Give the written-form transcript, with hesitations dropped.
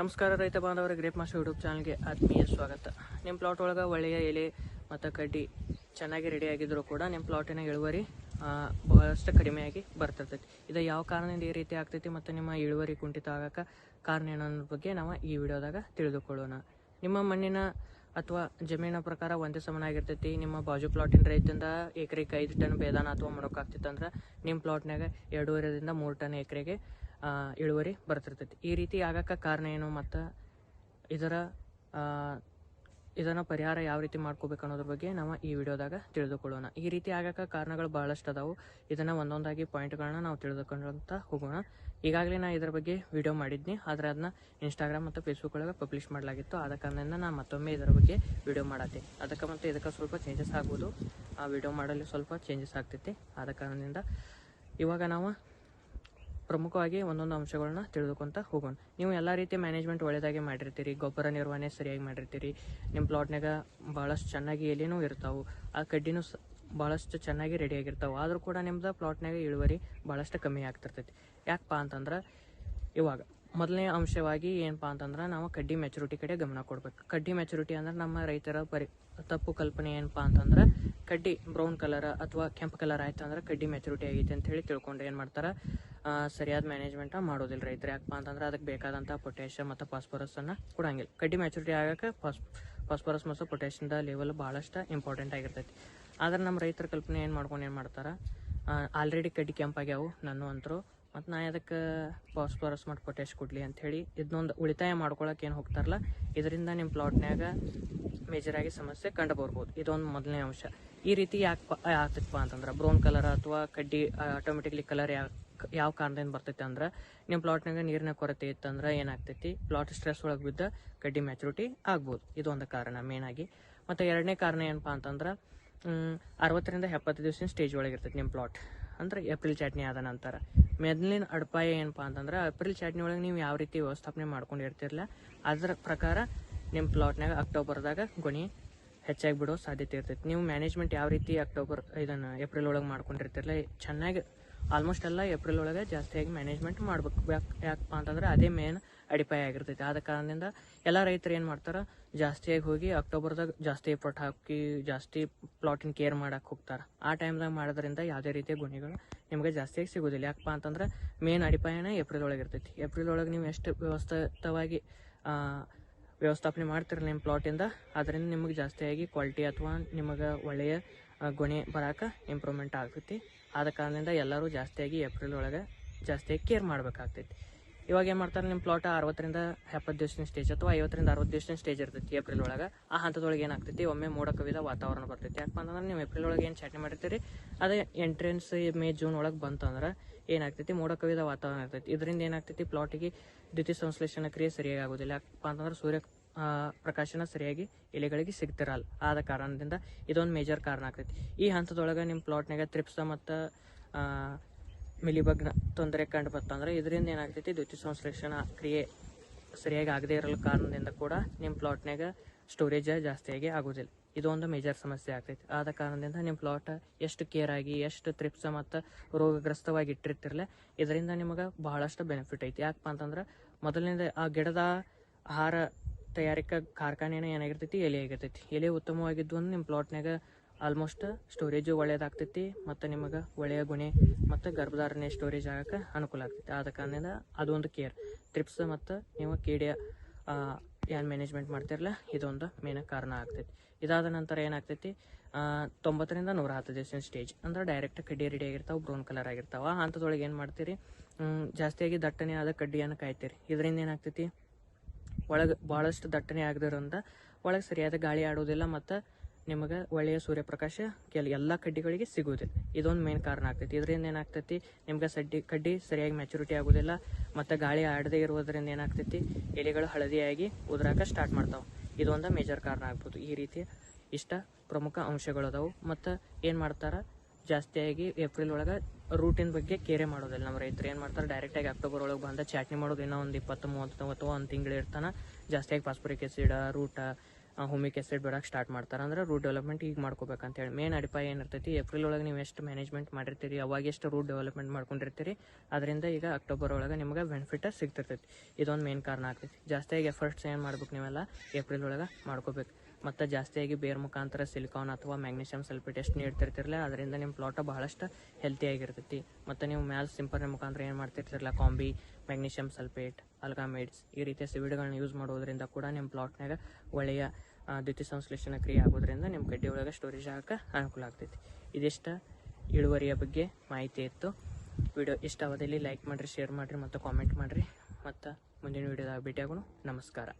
ನಮಸ್ಕಾರ ರೈತ ಬಾಂಧವರ ಗ್ರೇಪ್ ಮಾಸ್ಟರ್ ಯೂಟ್ಯೂಬ್ ಚಾನಲ್ಗೆ ಆತ್ಮೀಯ ಸ್ವಾಗತ. ನಿಮ್ಮ ಪ್ಲಾಟ್ ಒಳಗೆ ಒಳ್ಳೆಯ ಎಲೆ ಮತ್ತು ಕಡ್ಡಿ ಚೆನ್ನಾಗಿ ರೆಡಿ ಆಗಿದ್ರು ಕೂಡ ನಿಮ್ಮ ಪ್ಲಾಟಿನ ಇಳುವರಿ ಬಹಳಷ್ಟು ಕಡಿಮೆಯಾಗಿ ಬರ್ತಿರ್ತೈತಿ. ಇದು ಯಾವ ಕಾರಣದಿಂದ ಈ ರೀತಿ ಆಗ್ತೈತಿ ಮತ್ತು ನಿಮ್ಮ ಇಳುವರಿ ಕುಂಠಿತ ಆಗೋಕ್ಕೆ ಕಾರಣ ಏನನ್ನೋ ಬಗ್ಗೆ ನಾವು ಈ ವಿಡಿಯೋದಾಗ ತಿಳಿದುಕೊಳ್ಳೋಣ. ನಿಮ್ಮ ಮಣ್ಣಿನ ಅಥವಾ ಜಮೀನಿನ ಪ್ರಕಾರ ಒಂದೇ ಸಮನಾಗಿರ್ತೈತಿ. ನಿಮ್ಮ ಬಾಜು ಪ್ಲಾಟಿನ ರೈತರಿಂದ ಎಕರೆಗೆ 5 ಟನ್ ಬೇದಾನ ಅಥವಾ ಮೊಳಕಾಗ್ತಿತ್ತಂದ್ರೆ ನಿಮ್ಮ ಪ್ಲಾಟ್ನಾಗ 2.5 ರಿಂದ 3 ಟನ್ ಎಕರೆಗೆ ಇಳುವರಿ ಬರ್ತಿರ್ತೈತಿ. ಈ ರೀತಿ ಆಗಕ್ಕೆ ಕಾರಣ ಏನು ಮತ್ತು ಇದನ್ನು ಪರಿಹಾರ ಯಾವ ರೀತಿ ಮಾಡ್ಕೋಬೇಕು ಅನ್ನೋದ್ರ ಬಗ್ಗೆ ನಾವು ಈ ವಿಡಿಯೋದಾಗ ತಿಳಿದುಕೊಳ್ಳೋಣ. ಈ ರೀತಿ ಆಗಕ್ಕೆ ಕಾರಣಗಳು ಭಾಳಷ್ಟು ಅದಾವು. ಇದನ್ನು ಒಂದೊಂದಾಗಿ ಪಾಯಿಂಟ್ಗಳನ್ನ ನಾವು ತಿಳಿದುಕೊಂಡಂತ ಹೋಗೋಣ. ಈಗಾಗಲೇ ನಾನು ಇದರ ಬಗ್ಗೆ ವಿಡಿಯೋ ಮಾಡಿದ್ನಿ, ಆದರೆ ಅದನ್ನ ಇನ್ಸ್ಟಾಗ್ರಾಮ್ ಮತ್ತು ಫೇಸ್ಬುಕ್ ಒಳಗೆ ಪಬ್ಲಿಷ್ ಮಾಡಲಾಗಿತ್ತು. ಆದ ಕಾರಣದಿಂದ ನಾನು ಮತ್ತೊಮ್ಮೆ ಇದರ ಬಗ್ಗೆ ವಿಡಿಯೋ ಮಾಡತ್ತೀನಿ. ಅದಕ್ಕೆ ಮತ್ತು ಇದಕ್ಕೆ ಸ್ವಲ್ಪ ಚೇಂಜಸ್ ಆಗ್ಬೋದು. ಆ ವಿಡಿಯೋ ಮಾಡಲು ಸ್ವಲ್ಪ ಚೇಂಜಸ್ ಆಗ್ತೈತಿ. ಆದ ಕಾರಣದಿಂದ ಇವಾಗ ನಾವು ಪ್ರಮುಖವಾಗಿ ಒಂದೊಂದು ಅಂಶಗಳನ್ನ ತಿಳಿದುಕೊಂತ ಹೋಗೋಣ. ನೀವು ಎಲ್ಲ ರೀತಿಯ ಮ್ಯಾನೇಜ್ಮೆಂಟ್ ಒಳ್ಳೆಯದಾಗಿ ಮಾಡಿರ್ತೀರಿ, ಗೊಬ್ಬರ ನಿರ್ವಹಣೆ ಸರಿಯಾಗಿ ಮಾಡಿರ್ತೀರಿ, ನಿಮ್ಮ ಪ್ಲಾಟ್ನಾಗ ಭಾಳಷ್ಟು ಚೆನ್ನಾಗಿ ಎಲೆನೂ ಇರ್ತಾವೆ, ಆ ಕಡ್ಡಿನೂ ಭಾಳಷ್ಟು ಚೆನ್ನಾಗಿ ರೆಡಿಯಾಗಿರ್ತಾವೆ. ಆದರೂ ಕೂಡ ನಿಮ್ದು ಪ್ಲಾಟ್ನಾಗ ಇಳುವರಿ ಭಾಳಷ್ಟು ಕಮ್ಮಿ ಆಗ್ತಿರ್ತೈತಿ. ಯಾಕಪ್ಪ ಅಂತಂದ್ರೆ ಇವಾಗ ಮೊದಲನೇ ಅಂಶವಾಗಿ ಏನಪ್ಪ ಅಂತಂದ್ರೆ ನಾವು ಕಡ್ಡಿ ಮೆಚುರಿಟಿ ಕಡೆ ಗಮನ ಕೊಡ್ಬೇಕು. ಕಡ್ಡಿ ಮೆಚುರಿಟಿ ಅಂದ್ರೆ ನಮ್ಮ ರೈತರ ತಪ್ಪು ಕಲ್ಪನೆ ಏನಪ್ಪ ಅಂತಂದ್ರೆ ಕಡ್ಡಿ ಬ್ರೌನ್ ಕಲರ್ ಅಥವಾ ಕೆಂಪು ಕಲರ್ ಆಯ್ತು ಅಂದ್ರೆ ಕಡ್ಡಿ ಮೆಚುರಿಟಿ ಆಗೈತೆ ಅಂತ ಹೇಳಿ ತಿಳ್ಕೊಂಡು ಏನು ಮಾಡ್ತಾರೆ, ಸರಿಯಾದ ಮ್ಯಾನೇಜ್ಮೆಂಟ್ ಮಾಡೋದಿಲ್ಲ ರೈತರು. ಯಾಕಪ್ಪ ಅಂತಂದ್ರೆ ಅದಕ್ಕೆ ಬೇಕಾದಂಥ ಪೊಟ್ಯಾಷಿಯಮ್ ಮತ್ತು ಫಾಸ್ಫರಸನ್ನು ಕೊಡಂಗಿಲ್ಲ. ಕಡ್ಡಿ ಮೆಚುರಿಟಿ ಆಗೋಕ್ಕೆ ಫಾಸ್ಫರಸ್ ಮತ್ತು ಪೊಟ್ಯಾಷಿಯಮ್ದ ಲೆವೆಲ್ ಭಾಳಷ್ಟು ಇಂಪಾರ್ಟೆಂಟ್ ಆಗಿರ್ತೈತಿ. ಆದ್ರೆ ನಮ್ಮ ರೈತರ ಕಲ್ಪನೆ ಏನು ಮಾಡ್ತಾರೆ, ಆಲ್ರೆಡಿ ಕಡ್ಡಿ ಕೆಂಪಾಗ್ಯಾವು ನಾನು ಅಂತರು, ಮತ್ತು ನಾ ಅದಕ್ಕೆ ಫಾಸ್ಫರಸ್ ಮತ್ತು ಪೊಟ್ಯಾಶ್ ಕೊಡಲಿ ಅಂಥೇಳಿ ಇದನ್ನೊಂದು ಉಳಿತಾಯ ಮಾಡ್ಕೊಳಕ್ಕೆ ಏನು ಹೋಗ್ತಾರಲ್ಲ, ಇದರಿಂದ ನಿಮ್ಮ ಪ್ಲಾಟ್ನಾಗ ಮೇಜರಾಗಿ ಸಮಸ್ಯೆ ಕಂಡು ಬರ್ಬೋದು. ಇದೊಂದು ಮೊದಲನೇ ಅಂಶ. ಈ ರೀತಿ ಯಾಕೆ ಆಗ್ತೈತಪ್ಪ ಅಂತಂದ್ರೆ ಬ್ರೌನ್ ಕಲರ್ ಅಥವಾ ಕಡ್ಡಿ ಆಟೋಮೆಟಿಕ್ಲಿ ಕಲರ್ ಯಾವ ಕಾರಣದಿಂದ ಬರ್ತೈತೆ ಅಂದ್ರೆ ನಿಮ್ಮ ಪ್ಲಾಟ್ನಾಗ ನೀರಿನ ಕೊರತೆ ಇತ್ತಂದ್ರೆ ಏನಾಗ್ತೈತಿ, ಪ್ಲಾಟ್ ಸ್ಟ್ರೆಸ್ ಒಳಗೆ ಬಿದ್ದ ಕಡ್ಡಿ ಮ್ಯಾಚುರಿಟಿ ಆಗ್ಬೋದು. ಇದೊಂದು ಕಾರಣ ಮೇನಾಗಿ. ಮತ್ತು ಎರಡನೇ ಕಾರಣ ಏನಪ್ಪ ಅಂತಂದ್ರೆ 60 ರಿಂದ 70 ದಿವಸಿನ ಸ್ಟೇಜ್ ಒಳಗೆ ಇರ್ತೈತಿ ನಿಮ್ಮ ಪ್ಲಾಟ್. ಅಂದ್ರೆ ಏಪ್ರಿಲ್ ಚಾಟ್ನಿ ಆದ ನಂತರ ಮೊದಲಿನ ಅಡಿಪಾಯ ಏನಪ್ಪ ಅಂತಂದ್ರೆ ಏಪ್ರಿಲ್ ಚಾಟ್ನಿ ಒಳಗೆ ನೀವು ಯಾವ ರೀತಿ ವ್ಯವಸ್ಥಾಪನೆ ಮಾಡ್ಕೊಂಡಿರ್ತಿರಲ್ಲ ಅದರ ಪ್ರಕಾರ ನಿಮ್ಮ ಪ್ಲಾಟ್ನಾಗ ಅಕ್ಟೋಬರ್ದಾಗ ಗೊನೆ ಹೆಚ್ಚಾಗಿ ಬಿಡೋ ಸಾಧ್ಯತೆ ಇರ್ತೈತಿ. ನೀವು ಮ್ಯಾನೇಜ್ಮೆಂಟ್ ಯಾವ ರೀತಿ ಏಪ್ರಿಲ್ ಒಳಗೆ ಮಾಡ್ಕೊಂಡಿರ್ತಿರಲ್ಲ ಚೆನ್ನಾಗಿ ಆಲ್ಮೋಸ್ಟ್ ಎಲ್ಲ ಏಪ್ರಿಲ್ ಒಳಗೆ ಜಾಸ್ತಿಯಾಗಿ ಮ್ಯಾನೇಜ್ಮೆಂಟ್ ಮಾಡ್ಬೇಕು. ಯಾಕಪ್ಪ ಅಂತಂದ್ರೆ ಅದೇ ಮೇನ್ ಅಡಿಪಾಯ ಆಗಿರ್ತೈತಿ. ಆದ ಕಾರಣದಿಂದ ಎಲ್ಲ ರೈತರು ಏನು ಮಾಡ್ತಾರೆ, ಜಾಸ್ತಿಯಾಗಿ ಹೋಗಿ ಅಕ್ಟೋಬರ್ದಾಗ ಜಾಸ್ತಿ ಎಫರ್ಟ್ ಹಾಕಿ ಜಾಸ್ತಿ ಪ್ಲಾಟಿನ ಕೇರ್ ಮಾಡಕ್ಕೆ ಹೋಗ್ತಾರೆ. ಆ ಟೈಮ್ದಾಗ ಮಾಡೋದ್ರಿಂದ ಯಾವುದೇ ರೀತಿಯ ಗುಣಿಗಳು ನಿಮಗೆ ಜಾಸ್ತಿಯಾಗಿ ಸಿಗೋದಿಲ್ಲ. ಯಾಕಪ್ಪ ಅಂತಂದ್ರೆ ಮೇನ್ ಅಡಿಪಾಯನ ಏಪ್ರಿಲ್ ಒಳಗೆ ಇರ್ತೈತಿ. ಏಪ್ರಿಲ್ ಒಳಗೆ ನೀವು ಎಷ್ಟು ವ್ಯವಸ್ಥಿತವಾಗಿ ವ್ಯವಸ್ಥಾಪನೆ ಮಾಡ್ತಿರಲ್ಲ ನಿಮ್ಮ ಪ್ಲಾಟಿಂದ, ಅದರಿಂದ ನಿಮಗೆ ಜಾಸ್ತಿಯಾಗಿ ಕ್ವಾಲಿಟಿ ಅಥವಾ ನಿಮಗೆ ಒಳ್ಳೆಯ ಗೊನೆ ಬರೋಕೆ ಇಂಪ್ರೂವ್ಮೆಂಟ್ ಆಗ್ತೈತಿ. ಆದ ಕಾರಣದಿಂದ ಎಲ್ಲರೂ ಜಾಸ್ತಿಯಾಗಿ ಏಪ್ರಿಲ್ ಒಳಗೆ ಜಾಸ್ತಿಯಾಗಿ ಕೇರ್ ಮಾಡಬೇಕಾಗ್ತೈತಿ. ಇವಾಗ ಏನು ಮಾಡ್ತಾರೆ, ನಿಮ್ಮ ಪ್ಲಾಟ್ 60 ರಿಂದ 70 ದಿವಸಿನ ಸ್ಟೇಜ್ ಅಥವಾ 50 ರಿಂದ 60 ದಿವಸಿನ ಸ್ಟೇಜ್ ಇರ್ತೈತಿ ಏಪ್ರಿಲ್ ಒಳಗೆ. ಆ ಹಂತದೊಳಗೆ ಏನಾಗ್ತೈತಿ, ಒಮ್ಮೆ ಮೋಡ ಕವಿದ ವಾತಾವರಣ ಬರ್ತೈತಿ. ಯಾಕಪ್ಪ ಅಂತಂದ್ರೆ ನೀವು ಏಪ್ರಿಲ್ ಒಳಗೆ ಏನು ಚಾಟ್ನಿ ಮಾಡಿರ್ತೀರಿ ಅದೇ ಎಂಟ್ರೆನ್ಸ್ ಮೇ ಜೂನ್ ಒಳಗೆ ಬಂತಂದ್ರೆ ಏನಾಗ್ತೈತಿ, ಮೋಡ ಕವಿದ ವಾತಾವರಣ ಇರ್ತೈತಿ. ಇದರಿಂದ ಏನಾಗ್ತೈತಿ, ಪ್ಲಾಟಿಗೆ ದ್ಯುತಿ ಸಂಶ್ಲೇಷಣ ಕ್ರಿಯೆ ಸರಿಯಾಗಿ ಆಗೋದಿಲ್ಲ. ಯಾಕಪ್ಪ ಅಂತಂದ್ರೆ ಸೂರ್ಯ ಪ್ರಕಾಶನ ಸರಿಯಾಗಿ ಎಲೆಗಳಿಗೆ ಸಿಗ್ತಿರಲ್ಲ. ಆದ ಕಾರಣದಿಂದ ಇದೊಂದು ಮೇಜರ್ ಕಾರಣ ಆಗ್ತೈತಿ. ಈ ಹಂತದೊಳಗೆ ನಿಮ್ಮ ಪ್ಲಾಟ್ನಾಗ ತ್ರಿಪ್ಸ ಮತ್ತು ಮಿಲಿಬಗ್ನ ತೊಂದರೆ ಕಂಡು ಬರ್ತಂದ್ರೆ ಇದರಿಂದ ಏನಾಗ್ತೈತಿ, ದ್ಯುತಿ ಸಂಶ್ಲೇಷಣ ಕ್ರಿಯೆ ಸರಿಯಾಗಿ ಆಗದೇ ಇರಲು ಕಾರಣದಿಂದ ಕೂಡ ನಿಮ್ಮ ಪ್ಲಾಟ್ನಾಗ ಸ್ಟೋರೇಜ್ ಜಾಸ್ತಿಯಾಗಿ ಆಗೋದಿಲ್ಲ. ಇದೊಂದು ಮೇಜರ್ ಸಮಸ್ಯೆ ಆಗ್ತೈತಿ. ಆದ ಕಾರಣದಿಂದ ನಿಮ್ಮ ಪ್ಲಾಟ್ ಎಷ್ಟು ಕೇರ್ ಆಗಿ ಎಷ್ಟು ತ್ರಿಪ್ಸ ಮತ್ತು ರೋಗಗ್ರಸ್ತವಾಗಿ ಇಟ್ಟಿರ್ತಿರಲ್ಲ ಇದರಿಂದ ನಿಮಗೆ ಬಹಳಷ್ಟು ಬೆನಿಫಿಟ್ ಐತಿ. ಯಾಕಪ್ಪ ಅಂತಂದ್ರೆ ಮೊದಲನೇದು ಆ ಗಿಡದ ಆಹಾರ ತಯಾರಿಕಾ ಕಾರ್ಖಾನೆನ ಏನಾಗಿರ್ತೈತಿ, ಎಲೆ ಆಗಿರ್ತೈತಿ. ಎಲೆ ಉತ್ತಮವಾಗಿದ್ದು ಅಂದ್ರೆ ನಿಮ್ಮ ಪ್ಲಾಟ್ನಾಗ ಆಲ್ಮೋಸ್ಟ್ ಸ್ಟೋರೇಜು ಒಳ್ಳೇದಾಗ್ತೈತಿ ಮತ್ತು ನಿಮಗೆ ಒಳ್ಳೆಯ ಗುಣೆ ಮತ್ತು ಗರ್ಭಧಾರಣೆ ಸ್ಟೋರೇಜ್ ಆಗೋಕ್ಕೆ ಅನುಕೂಲ ಆಗ್ತೈತಿ. ಆದ ಕಾರಣದಿಂದ ಅದೊಂದು ಕೇರ್, ತ್ರಿಪ್ಸ್ ಮತ್ತು ನೀವು ಕೀಡಿಯ ಏನು ಮ್ಯಾನೇಜ್ಮೆಂಟ್ ಮಾಡ್ತಿರಲ್ಲ ಇದೊಂದು ಮೇನ್ ಕಾರಣ ಆಗ್ತೈತಿ. ಇದಾದ ನಂತರ ಏನಾಗ್ತೈತಿ, 90 ರಿಂದ 110 ದಿವಸಿನ ಸ್ಟೇಜ್ ಅಂದ್ರೆ ಡೈರೆಕ್ಟ್ ಕಡ್ಡಿ ರೆಡಿ ಆಗಿರ್ತಾವೆ, ಬ್ರೌನ್ ಕಲರ್ ಆಗಿರ್ತಾವೆ. ಆ ಹಂತದೊಳಗೆ ಏನು ಮಾಡ್ತೀರಿ, ಜಾಸ್ತಿಯಾಗಿ ದಟ್ಟನೆ ಆದ ಕಡ್ಡಿಯನ್ನು ಕಾಯ್ತೀರಿ. ಇದರಿಂದ ಏನಾಗ್ತೈತಿ, ಒಳಗೆ ಭಾಳಷ್ಟು ದಟ್ಟನೆ ಆಗದಿರೋದ್ರಿಂದ ಒಳಗೆ ಸರಿಯಾದ ಗಾಳಿ ಆಡೋದಿಲ್ಲ ಮತ್ತು ನಿಮಗೆ ಒಳ್ಳೆಯ ಸೂರ್ಯಪ್ರಕಾಶ ಎಲ್ಲ ಕಡ್ಡಿಗಳಿಗೆ ಸಿಗೋದಿಲ್ಲ. ಇದೊಂದು ಮೇನ್ ಕಾರಣ ಆಗ್ತೈತಿ. ಇದರಿಂದ ಏನಾಗ್ತೈತಿ, ನಿಮ್ಗೆ ಕಡ್ಡಿ ಸರಿಯಾಗಿ ಮ್ಯಾಚುರಿಟಿ ಆಗೋದಿಲ್ಲ ಮತ್ತು ಗಾಳಿ ಆಡದೇ ಇರೋದ್ರಿಂದ ಏನಾಗ್ತೈತಿ, ಎಲೆಗಳು ಹಳದಿಯಾಗಿ ಉದುರಾಕ ಸ್ಟಾರ್ಟ್ ಮಾಡ್ತಾವೆ. ಇದೊಂದು ಮೇಜರ್ ಕಾರಣ ಆಗ್ಬೋದು. ಈ ರೀತಿಯ ಇಷ್ಟ ಪ್ರಮುಖ ಅಂಶಗಳು ಅದಾವು. ಮತ್ತು ಏನು ಮಾಡ್ತಾರೆ, ಜಾಸ್ತಿಯಾಗಿ ಏಪ್ರಿಲ್ ಒಳಗೆ ರೂಟಿನ ಬಗ್ಗೆ ಕೇರೆ ಮಾಡೋದಿಲ್ಲ. ನಮ್ಮ ರೈತರು ಏನು ಮಾಡ್ತಾರೆ, ಡೈರೆಕ್ಟಾಗಿ ಅಕ್ಟೋಬರ್ ಒಳಗೆ ಬಂದ ಚಾಟ್ನಿ ಮಾಡೋದು ಇನ್ನೂ ಒಂದು 20-30 ಅಥವಾ ಒಂದು ತಿಂಗಳು ಇರ್ತಾನೆ ಜಾಸ್ತಿಯಾಗಿ ಫಾಸ್ಫರಿಕ್ ಆ್ಯಸಿಡ್ ರೂಟ ಹುಮಿಕ್ ಆಸಿಡ್ ಬರೋಕ್ಕೆ ಸ್ಟಾರ್ಟ್ ಮಾಡ್ತಾರೆ. ಅಂದ್ರೆ ರೂಟ್ ಡೆವಲಪ್ಮೆಂಟ್ ಈಗ ಮಾಡ್ಕೋಬೇಕಂತೇಳಿ. ಮೇನ್ ಅಡಿಪಾಯ ಏನಿರ್ತೈತಿ, ಏಪ್ರಿಲ್ ಒಳಗೆ ನೀವು ಎಷ್ಟು ಮ್ಯಾನೇಜ್ಮೆಂಟ್ ಮಾಡಿರ್ತೀರಿ, ಅವಾಗ ಎಷ್ಟು ರೂಟ್ ಡೆವಲಪ್ಮೆಂಟ್ ಮಾಡ್ಕೊಂಡಿರ್ತೀರಿ, ಅದರಿಂದ ಈಗ ಅಕ್ಟೋಬರ್ ಒಳಗೆ ನಿಮ್ಗೆ ಬೆನಿಫಿಟ್ ಸಿಗ್ತಿರ್ತೈತಿ. ಇದೊಂದು ಮೇನ್ ಕಾರಣ ಆಗ್ತೈತಿ. ಜಾಸ್ತಿಯಾಗಿ ಎಫರ್ಟ್ಸ್ ಏನು ಮಾಡ್ಬೇಕು ನೀವೆಲ್ಲ ಏಪ್ರಿಲ್ ಒಳಗೆ ಮಾಡ್ಕೋಬೇಕು. ಮತ್ತು ಜಾಸ್ತಿಯಾಗಿ ಬೇರ್ ಮುಖಾಂತರ ಸಿಲಿಕಾನ್ ಅಥವಾ ಮ್ಯಾಗ್ನೀಷಿಯಂ ಸಲ್ಫೇಟ್ ಎಷ್ಟು ನೀಡ್ತಿರ್ತಿರಲ್ಲ, ಅದರಿಂದ ನಿಮ್ಮ ಪ್ಲಾಟ ಬಹಳಷ್ಟು ಹೆಲ್ತಿಯಾಗಿರ್ತೈತಿ. ಮತ್ತು ನೀವು ಮ್ಯಾಲ್ ಸಿಂಪರಣೆ ಮುಖಾಂತರ ಏನು ಮಾಡ್ತಿರ್ತಿರಲ್ಲ, ಕಾಂಬಿ, ಮ್ಯಾಗ್ನೀಷಿಯಂ ಸಲ್ಫೇಟ್, ಅಲ್ಗಾಮಿಡ್ಸ್ ಈ ರೀತಿಯ ಸಿವಿಡ್ಗಳನ್ನ ಯೂಸ್ ಮಾಡೋದ್ರಿಂದ ಕೂಡ ನಿಮ್ಮ ಪ್ಲಾಟ್ನಾಗ ಒಳ್ಳೆಯ ದ್ಯುತಿ ಸಂಶ್ಲೇಷಣ ಕ್ರಿಯೆ ಆಗೋದ್ರಿಂದ ನಿಮ್ಮ ಗಡ್ಡೆ ಒಳಗೆ ಸ್ಟೋರೇಜ್ ಆಗಕ್ಕೆ ಅನುಕೂಲ ಆಗ್ತೈತಿ. ಇದಿಷ್ಟು ಇಳುವರಿಯ ಬಗ್ಗೆ ಮಾಹಿತಿ ಇತ್ತು. ವಿಡಿಯೋ ಇಷ್ಟ ಆಗೋದಲ್ಲಿ ಲೈಕ್ ಮಾಡಿರಿ, ಶೇರ್ ಮಾಡಿರಿ ಮತ್ತು ಕಾಮೆಂಟ್ ಮಾಡಿರಿ. ಮತ್ತು ಮುಂದಿನ ವಿಡಿಯೋದಾಗ ಭೇಟಿಯಾಗೋಣ. ನಮಸ್ಕಾರ.